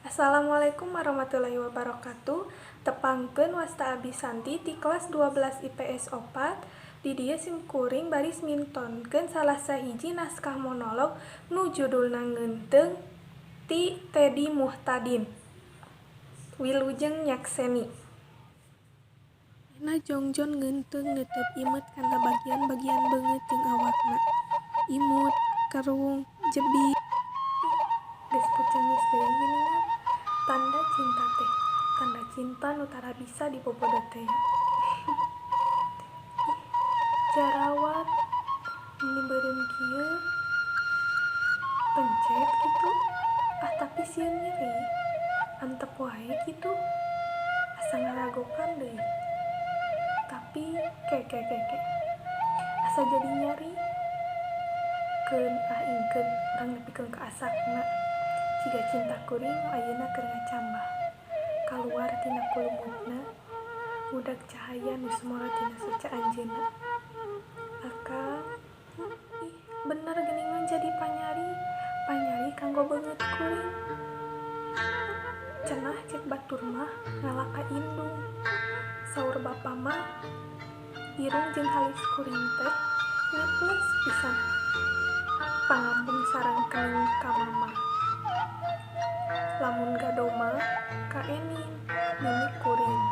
Assalamualaikum warahmatullahi wabarakatuh. Tepangkeun wasta Abi Santi ti kelas 12 IPS 4 di dieu simkuring baris mintonkeun salah sahiji naskah monolog nu judulna Ngeunteung ti Teddy Muhtadin. Wilujeng nyakseni. Na jongjon ngeunteung neuteub imut kana bagian-bagian beungeut jeung awakna. Imut, kerung, jebi. Geus puceungis deui geuningan. Tanda cinta teh, tanda cinta nu tara bisa dibobodot teh. Jarawat ini beureum kieu pencet kitu, tapi sieun nyeri. Antep wae kitu. Asa ngaragokan deui. Tapi keke. Asa jadi nyeri. Keun ingkeun urang nepikeun ka asakna. Jiga cinta kuring ayeuna keur ngacambah. Kaluar tina kulumutna budak cahaya nu sumora tina suca anjeunna. Akang, bener geuningan jadi panyari kanggo beungeut kuring. Cenah cek batur mah ngalah ka indung. Saur bapa mah irung jeung halis kuring teh ngeples pisan. Pangambung sareng kening ka mama. Lamun gado mah ka ening mimik kuring.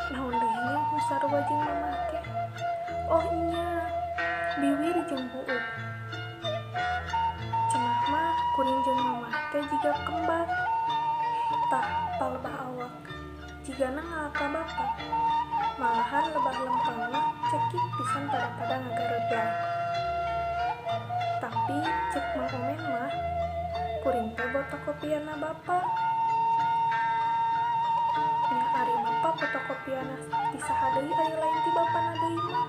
Naon deui nu sarua jeung mama teh? Oh nya, biwir jeung buuk. Cenah mah kuring jeung mama teh jiga kembar. Tah palebah awak. Jigana ngalah ka bapa. Malahan lebah lempengna cekik pisan pada ngagareblay. Tapi cek Mang Omen mah kuring teh fotokopiana bapa. Nya ari bapa fotokopiana ti saha deui ari lain ti bapana deui mah.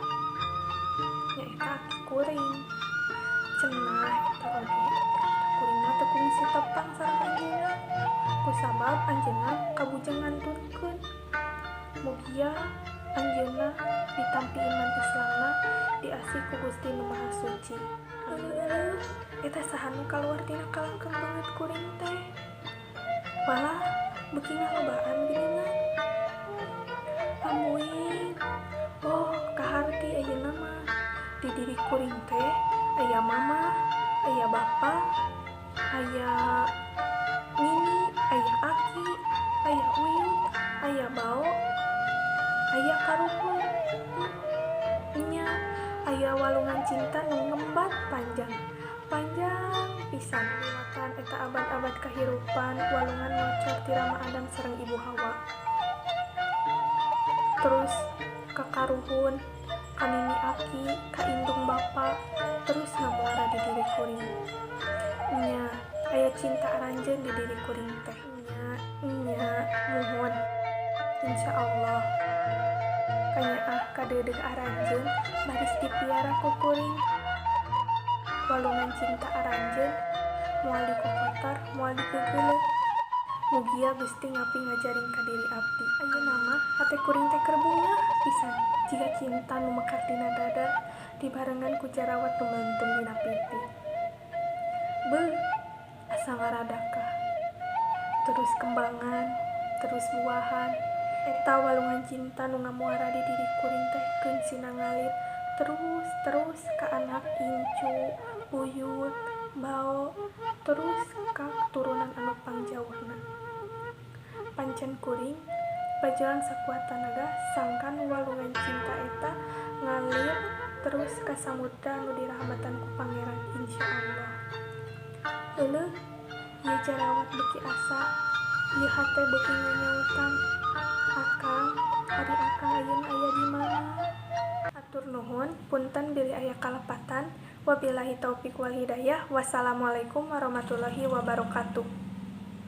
Nya eta aki kuring. Cenah eta oge. Kuring mah teu kungsi tepang sareng anjeunna. Kusabab anjeunna kabujeng nganturkeun. Mugia anjeunna ditampi iman Islamna diasih ku Gusti Nu Maha Suci. Eta saha nu kaluar tina kalangkeung banget kuring teh? Walah beuki ngalobaan geuningan. Amuing. Oh, kaharti ayeuna mah di diri kuring teh aya mama, aya bapa, aya nini, aya aki, aya uyut, aya bao, aya karuhun. Nya aya walungan cinta nu ngembat panjang pisan liwatan eta abad-abad kahirupan walungan ngocor ti Rama Adam sareng Ibu Hawa. Terus ka karuhun, ka nini aki, ka indung bapa, terus ngamuara di diri kuring. Nya aya cinta aranjeun di diri kuring teh. Nya muhun insyaallah kanyaah kadeudeuh aranjeun baris dipiara ku kuring. Walungan cinta aranjeun moal dikokotor, moal digeugeuleuh. Mugia Gusti ngapi ngajaring ka diri abdi. Ayeuna mah hate kuring teh keur bungah pisan jiga cinta nu mekar dina dada dibarengan ku jarawat nu melentung dina pipi. Beuh, asa ngaradakah. Terus kembangan, terus buahan. Eta walungan cinta nu ngamuara di diri kuring teh keun sina ngalir terus ka anak incu, uyut, bao, terus ka keturunan anu pangjauhna. Pancen kuring bajalan sakuat tanaga sangkan walungan cinta eta ngalir terus ka samudra nu dirahmatan ku Pangeran insyaallah. Euleuh, ieu jarawat beuki asa, ieu hate beuki nganyautan. Akang, ari akang ayeuna aya di mana? Atur nuhun, punten bilih aya kalepatan. Wabillahi taufik wal hidayah. Wassalamualaikum warahmatullahi wabarakatuh.